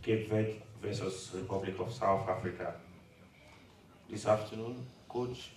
Cape Verde versus Republic of South Africa. This afternoon, Coach.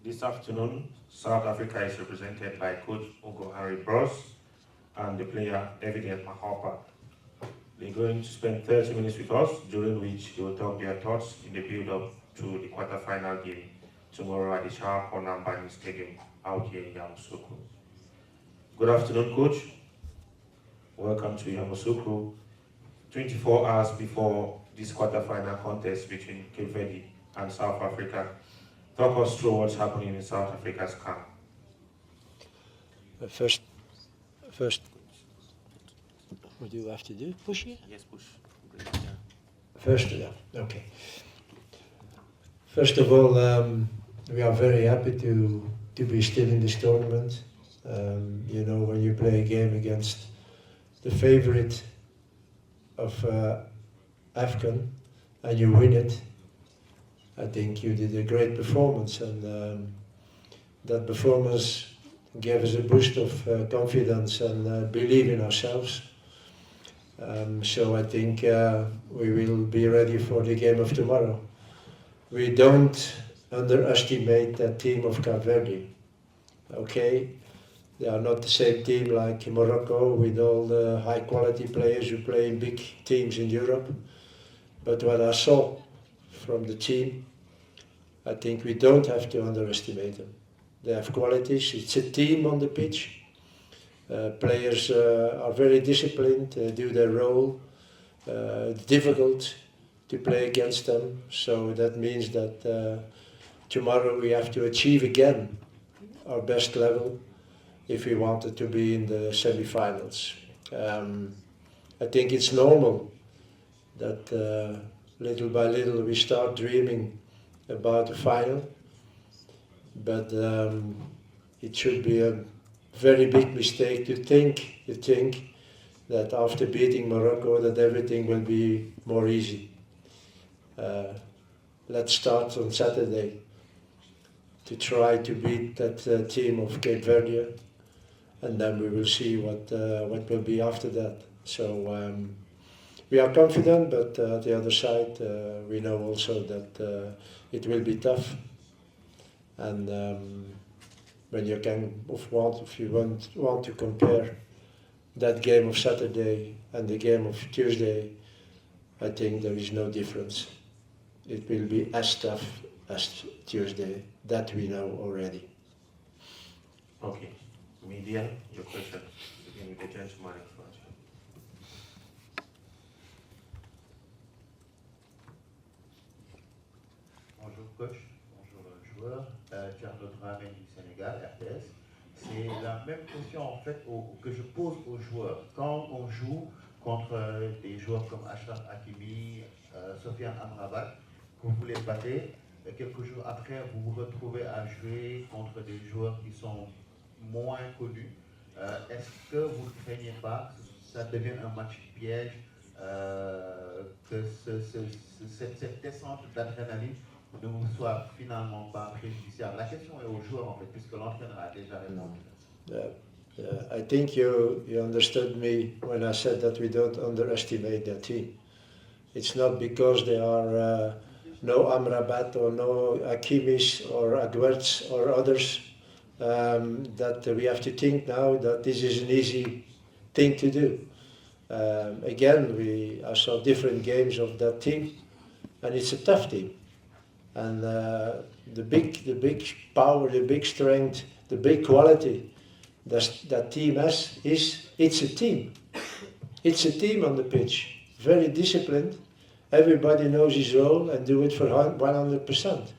This afternoon, South Africa is represented by Coach Hugo and the player Evident Makgopa. They're going to spend 30 minutes with us, during which they will talk their thoughts in the build-up to the quarter-final game tomorrow at the Sharp Onambani Stadium out here in Yamoussoukro. Good afternoon, Coach. Welcome to Yamoussoukro. 24 hours before this quarter-final contest between Cape Verde and South Africa. Talk us through what's happening in South Africa's camp. First, what do you have to do? Push here? Yes, push. First, yeah, okay. First of all, we are very happy to be still in this tournament. You know, when you play a game against the favorite of Afghan and you win it, I think you did a great performance, and that performance gave us a boost of confidence and belief in ourselves. So I think we will be ready for the game of tomorrow. We don't underestimate that team of Cape Verde. Okay, they are not the same team like Morocco with all the high quality players who play in big teams in Europe. But what I saw from the team, I think we don't have to underestimate them. They have qualities. It's a team on the pitch. Players are very disciplined, do their role. It's difficult to play against them, so that means that tomorrow we have to achieve again our best level if we wanted to be in the semi-finals. I think it's normal that little by little we start dreaming about the final, but it should be a very big mistake to think that after beating Morocco that everything will be more easy. Let's start on Saturday to try to beat that team of Cape Verde, and then we will see what will be after that. So we are confident, but at the other side we know also that it will be tough. And when you if you want to compare that game of Saturday and the game of Tuesday, I think there is no difference. It will be as tough as Tuesday, that we know already. Okay. Media, your question. Begin with the gentleman in front. Bonjour coach, bonjour joueurs. Carlo Dramé du Sénégal, RTS. C'est la même question en fait que je pose aux joueurs. Quand on joue contre des joueurs comme Achraf Hakimi, Sofiane Amrabat, que vous les battez, et quelques jours après vous vous retrouvez à jouer contre des joueurs qui sont moins connus. Est-ce que vous ne craignez pas que ça devienne un match piège, que cette descente d'adrénaline ne vous soit finalement pas préjudiciable? La question est aux joueurs en fait, puisque l'entraîneur a déjà répondu. I think you understood me when I said that we don't underestimate that team. It's not because there are no Amrabat or no Hakimis or Aguerts or others that we have to think now that this is an easy thing to do. Again, I saw different games of that team, and it's a tough team. And the big power, the big strength, the big quality that team has it's a team. It's a team on the pitch, very disciplined. Everybody knows his role and do it for 100%.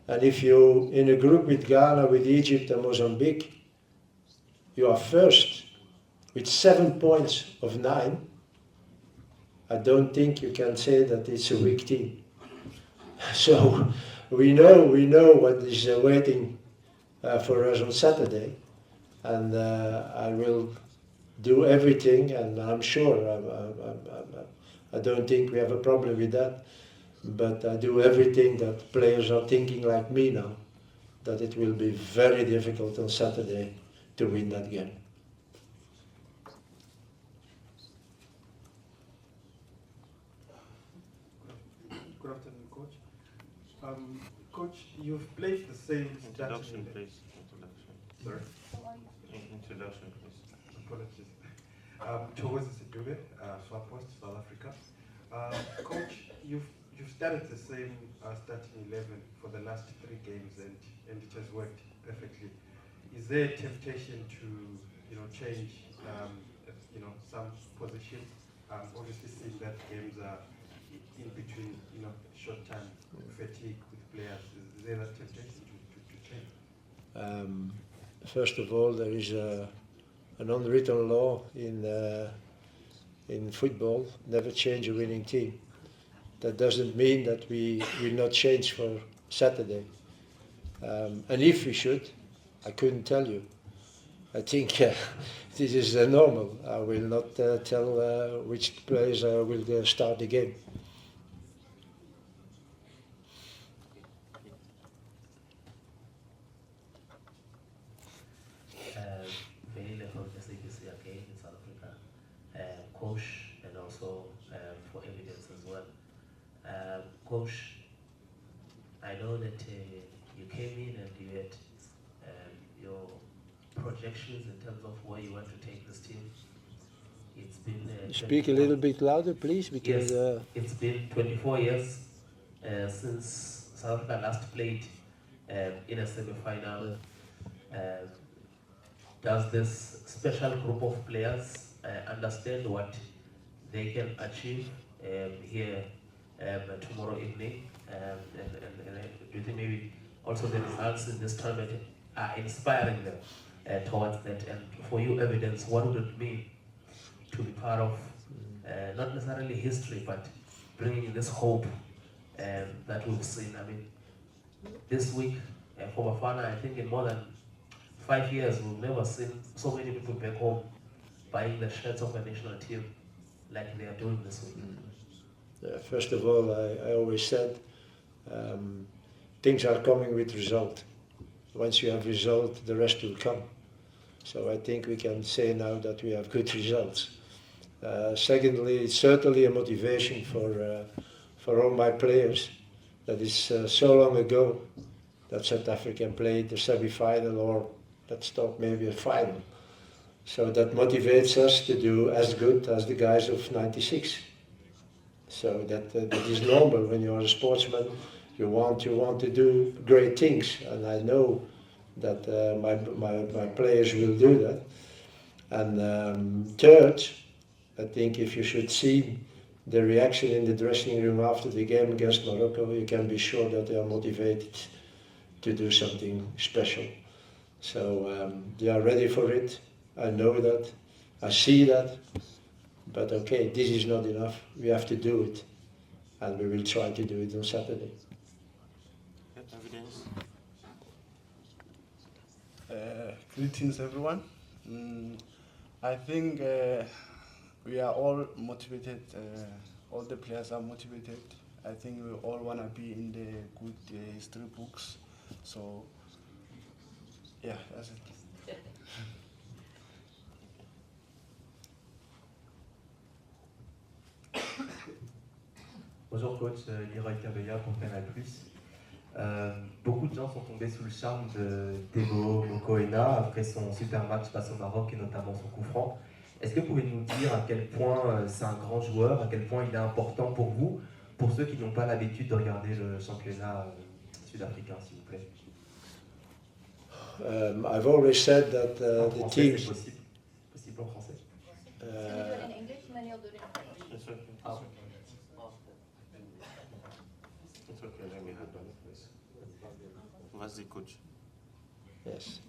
And if you in a group with Ghana, with Egypt and Mozambique, you are first with 7 points of 9. I don't think you can say that it's a weak team. So we know what is waiting for us on Saturday, and I will do everything, and I'm sure I don't think we have a problem with that, but I do everything that players are thinking like me now, that it will be very difficult on Saturday to win that game. Good afternoon, Coach. Coach, you've played the same Introduction, starting. please. Introduction. Sorry, Introduction, please. apologies. Towards Sidube, Swapost, South Africa. Coach, you've started the same starting 11 for the last 3 games, and it has worked perfectly. Is there a temptation to change some positions? Obviously, seeing that games are in between short time fatigue with players. Is there that temptation to change? First of all, there is an unwritten law in football: never change a winning team. That doesn't mean that we will not change for Saturday. And if we should, I couldn't tell you. I think this is normal. I will not tell which players will start the game. Vanilla from SABC again in South Africa, Coach, and also for evidence as well. Coach, I know that you came in and you had your projections in terms of where you want to take this team. It's been Speak a little bit louder, please, because yes, it's been 24 years since South Africa last played in a semi-final. Does this special group of players understand what they can achieve here tomorrow evening? And do you think maybe also the results in this tournament are inspiring them towards that? And for you, evidence, what would it mean to be part of not necessarily history, but bringing this hope that we've seen? I mean, this week for Bafana, I think in more than 5 years, we've never seen so many people back home buying the shirts of a national team like they are doing this week. first of all, I always said things are coming with result. Once you have result, the rest will come. So I think we can say now that we have good results. Secondly, it's certainly a motivation for all my players. That is so long ago that South Africa played the semi-final, or let's talk maybe a final. So that motivates us to do as good as the guys of '96. So that is normal when you're a sportsman. You want to do great things, and I know that my players will do that. And third, I think if you should see the reaction in the dressing room after the game against Morocco, you can be sure that they are motivated to do something special. So they are ready for it. I know that. I see that. But okay, this is not enough. We have to do it. And we will try to do it on Saturday. Evidence. Greetings, everyone. I think we are all motivated. All the players are motivated. I think we all want to be in the good history books. So, yeah, that's it. Bonjour coach, Leroy Cabella pour Canal+. Beaucoup de gens sont tombés sous le charme de Théo Mokoena après son super match face au Maroc et notamment son coup franc. Est-ce que vous pouvez nous dire à quel point c'est un grand joueur, à quel point il est important pour vous, pour ceux qui n'ont pas l'habitude de regarder le championnat sud-africain, s'il vous plaît? I've always said that En the français, teams. c'est possible en français. In English, many of the It's okay. It's okay. Let me handle it, please. What's the coach? Yes.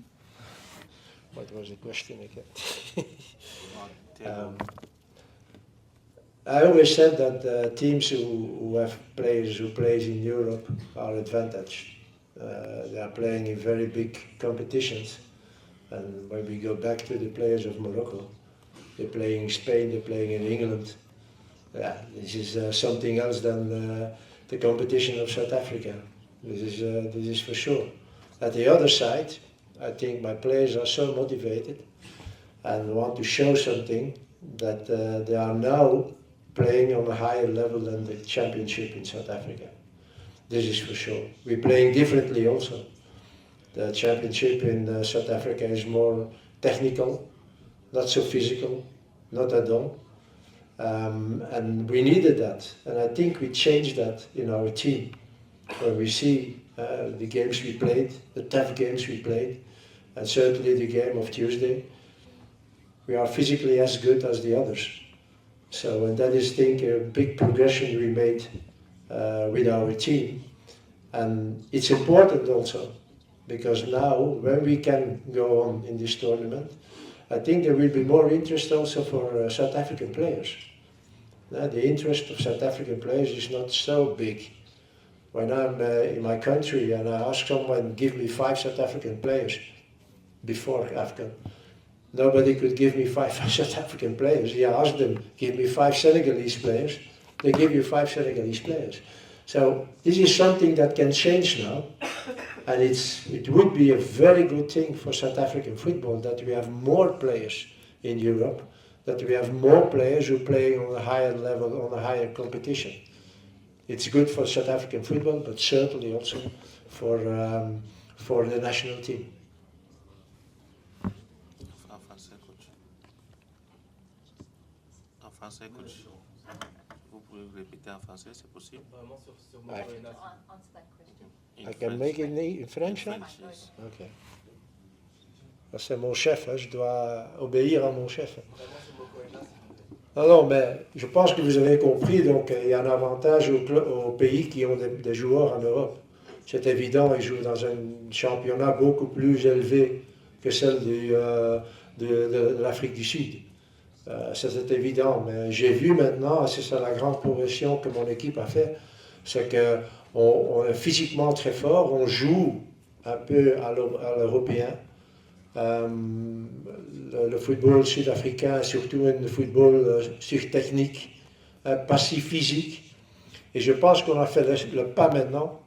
What was the question again? I always said that teams who have players who plays in Europe are advantaged. They are playing in very big competitions, and when we go back to the players of Morocco, they're playing in Spain, they're playing in England. Yeah, this is something else than the competition of South Africa. This is for sure. At the other side, I think my players are so motivated and want to show something that they are now playing on a higher level than the championship in South Africa. This is for sure. We're playing differently also. The championship in South Africa is more technical, not so physical, not at all. And we needed that. And I think we changed that in our team. When we see the games we played, the tough games we played, and certainly the game of Tuesday, we are physically as good as the others. So, and that is, I think, a big progression we made with our team. And it's important also, because now, when we can go on in this tournament, I think there will be more interest also for South African players. The interest of South African players is not so big. When I'm in my country and I ask someone, give me 5 South African players before AFCON, nobody could give me 5 South African players. You ask them, give me 5 Senegalese players, they give you 5 Senegalese players. So this is something that can change now, and it would be a very good thing for South African football that we have more players in Europe, that we have more players who play on a higher level, on a higher competition. It's good for South African football, but certainly also for the national team. En français, coach. En français, coach. Vous pouvez répéter en français, c'est possible? Vraiment sur I- Makgopa. Answer that question. I can make it in French, In hein? French, yes. Ok. C'est mon chef, hein, je dois obéir à mon chef. Vraiment sur Makgopa, s'il vous plaît. Non, mais je pense que vous avez compris, donc il y a un avantage aux pays qui ont des joueurs en Europe. C'est évident, ils jouent dans un championnat beaucoup plus élevé que celle de l'Afrique du Sud. Ça c'est évident, mais j'ai vu maintenant, c'est ça la grande progression que mon équipe a fait, c'est qu'on est physiquement très fort, on joue un peu à l'européen. Le football sud-africain est surtout un football sur technique, pas si physique. Et je pense qu'on a fait le pas maintenant.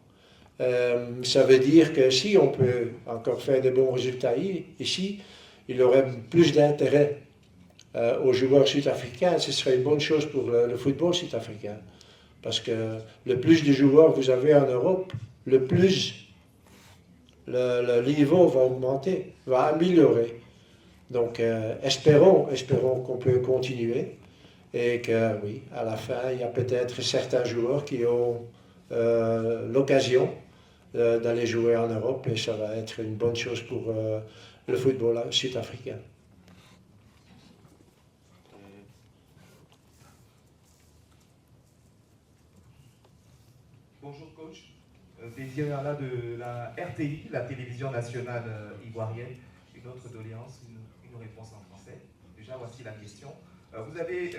Ça veut dire que si on peut encore faire de bons résultats ici, il aurait plus d'intérêt aux joueurs sud-africains. Ce serait une bonne chose pour le football sud-africain. Parce que le plus de joueurs vous avez en Europe, le plus le niveau va augmenter, va améliorer. Donc espérons qu'on peut continuer et que oui, à la fin, il y a peut-être certains joueurs qui ont l'occasion d'aller jouer en Europe et ça va être une bonne chose pour le football sud-africain. Bonjour coach, Désiré là de la RTI, la télévision nationale ivoirienne. Une autre doléance, une réponse en français. Déjà, voici la question. Vous avez,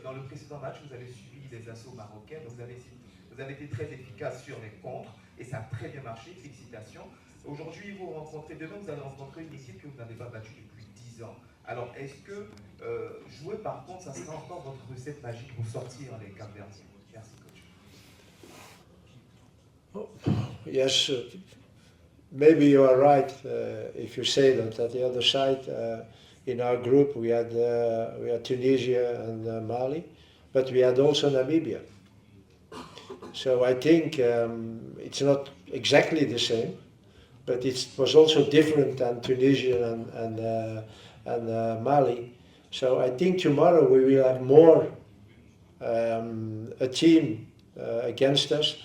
dans le précédent match, vous avez suivi les assauts marocains, vous avez été très efficace sur les contres et ça a très bien marché, félicitations. Aujourd'hui, demain, vous allez rencontrer une équipe que vous n'avez pas battue depuis 10 ans. Alors, est-ce que jouer par contre, ça sera encore votre recette magique pour sortir les Cap-Verdiens? Merci coach. Oh, yes, maybe you are right if you say that. At the other side, in our group, we had Tunisia and Mali, but we had also Namibia. So I think it's not exactly the same, but it was also different than Tunisia and Mali. So I think tomorrow we will have more a team against us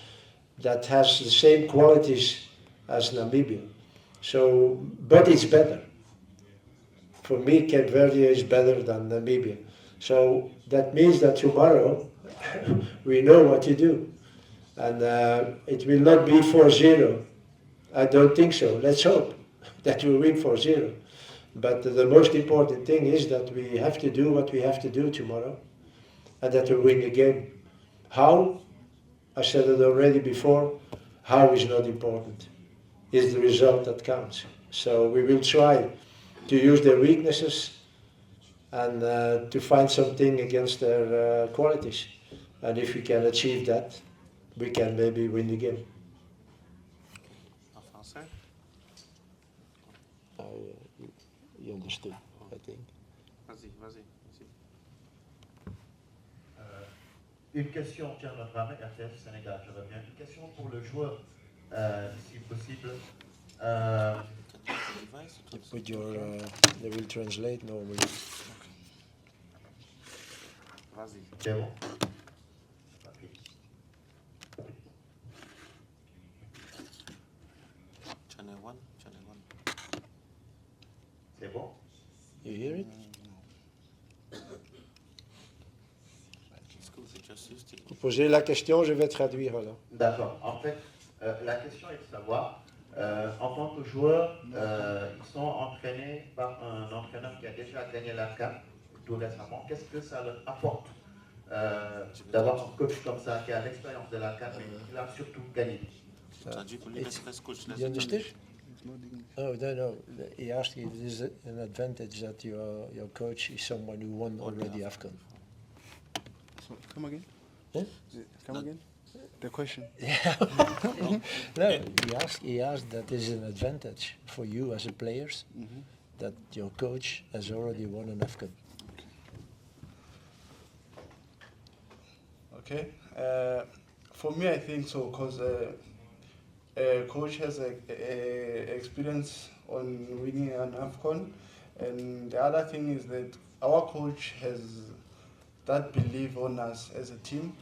that has the same qualities as Namibia. So, but it's better. For me, Cape Verde is better than Namibia. So that means that tomorrow we know what to do. And it will not be 4-0. I don't think so. Let's hope that we win 4-0. But the most important thing is that we have to do what we have to do tomorrow and that we win the game. How? I said it already before, how is not important. It's the result that counts. So we will try to use their weaknesses and to find something against their qualities. And if we can achieve that, we can maybe win the game. En français? You understood, I think. Vas-y. Une question, tiens, notre ami RTS Sénégal, je reviens. Une question pour le joueur, si possible. You put your, they will translate normally. Vas-y. C'est bon? Ok. Channel 1, channel 1. C'est bon? You hear it? It's good, it's just used to it. Vous posez la question, je vais traduire alors. D'accord. En fait, la question est de savoir, en tant que joueur, ils sont entraînés par un entraîneur qui a déjà gagné la CAN tout récemment. Qu'est-ce que ça leur apporte d'avoir un coach comme ça qui a l'expérience de la CAN mais qui l'a surtout gagné? Traduit pour lui, laisse coach, laisse You understand? It's not English. Oh, no. He asked if it is an advantage that your coach is someone who won already AFCON. So, come again? Huh? Come again? The question. Yeah. No, he asked that is an advantage for you as a players that your coach has already won an AFCON. Okay. For me, I think so, because coach has a experience on winning an AFCON, and the other thing is that our coach has that belief on us as a team.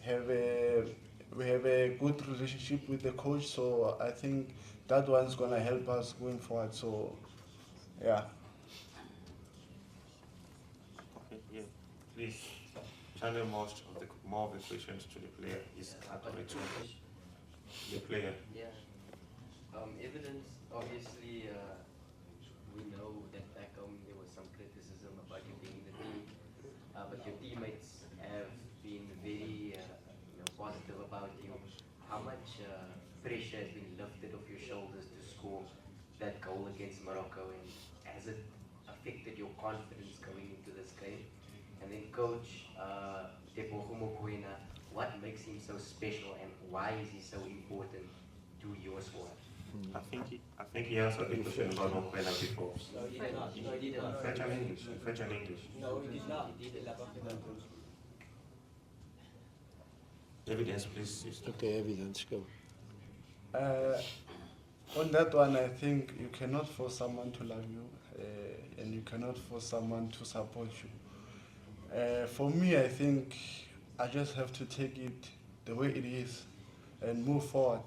We have a good relationship with the coach, so I think that one's gonna help us going forward. So, yeah. Okay, yeah. Please channel more of the questions to the player. Is accurate to the player. Yeah. Evidence, obviously, we know that back home there was some criticism about you being the team, but your teammates have been very positive about you. How much pressure has been lifted off your shoulders to score that goal against Morocco, and has it affected your confidence going into this game? And then coach Makgopa, what makes him so special and why is he so important to your squad? I think he answered the question about Makgopa before. No, he did not. No, he did not. French and English. French and English. No, he did not. He did not. Evidence, please. Okay, evidence, go. On that one, I think you cannot force someone to love you, and you cannot force someone to support you. For me, I think I just have to take it the way it is and move forward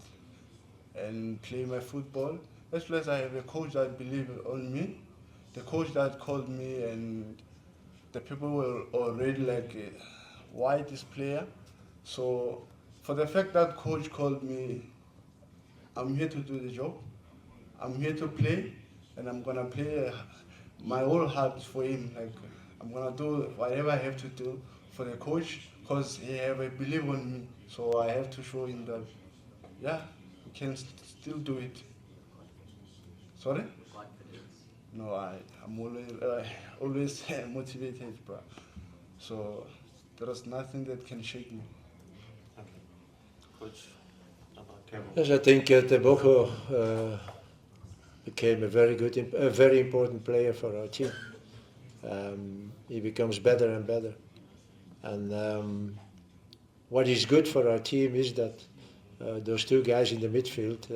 and play my football. As well as I have a coach that believes on me, the coach that called me, and the people were already like, why this player? So for the fact that coach called me, I'm here to do the job. I'm here to play, and I'm gonna play my whole heart for him. Like I'm gonna do whatever I have to do for the coach, because he have a belief on me. So I have to show him that, yeah, we can still do it. Sorry? Confidence. No, I'm always motivated, bro. So there is nothing that can shake me. Okay. Coach, about Tebo. Yes, I think Tebogo became a very important player for our team. He becomes better and better. And what is good for our team is that those two guys in the midfield,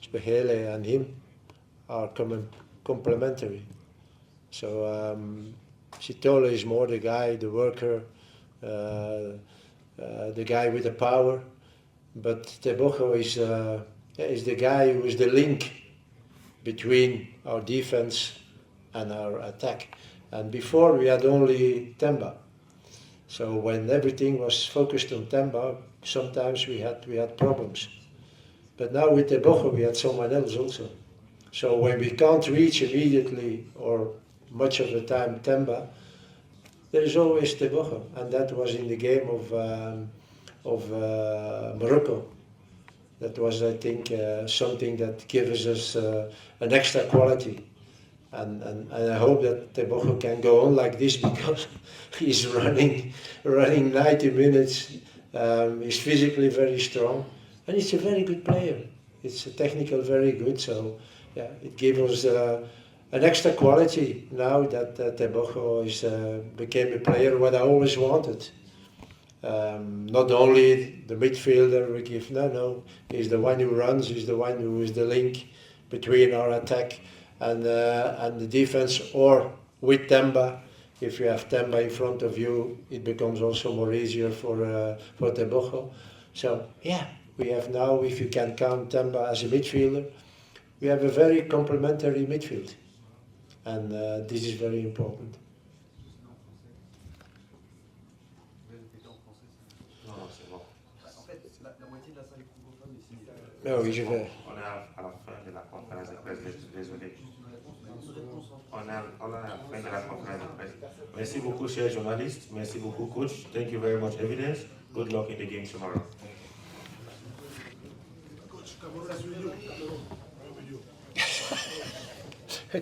Spegele and him, are complementary. So Sitole is more the guy, the worker, the guy with the power, but Tebogo is the guy who is the link between our defense and our attack. And before we had only Temba. So when everything was focused on Temba, sometimes we had problems. But now with Tebogo we had someone else also. So when we can't reach immediately or much of the time Temba, there is always Tebogo, and that was in the game of Morocco. That was, I think, something that gives us an extra quality. And I hope that Tebogo can go on like this, because he's running 90 minutes. He's physically very strong, and he's a very good player. It's technical very good, so yeah, it gives us an extra quality now that Tebogo became a player what I always wanted. Not only the midfielder we give, no, he's the one who runs, he's the one who is the link between our attack and the defense, or with Temba. If you have Temba in front of you, it becomes also more easier for Tebogo. So yeah, we have now, if you can count Temba as a midfielder, we have a very complementary midfield, and this is very important. Non, c'est bon. En fait, la moitié de la salle est francophone ici. Non, oui, je vais. On est à la fin de la conférence de presse, désolé. On est à la fin de la conférence de presse. Merci beaucoup, chers journalistes. Merci beaucoup, coach. Thank you very much, Evidence. Good luck in the game tomorrow.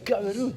Cameroon.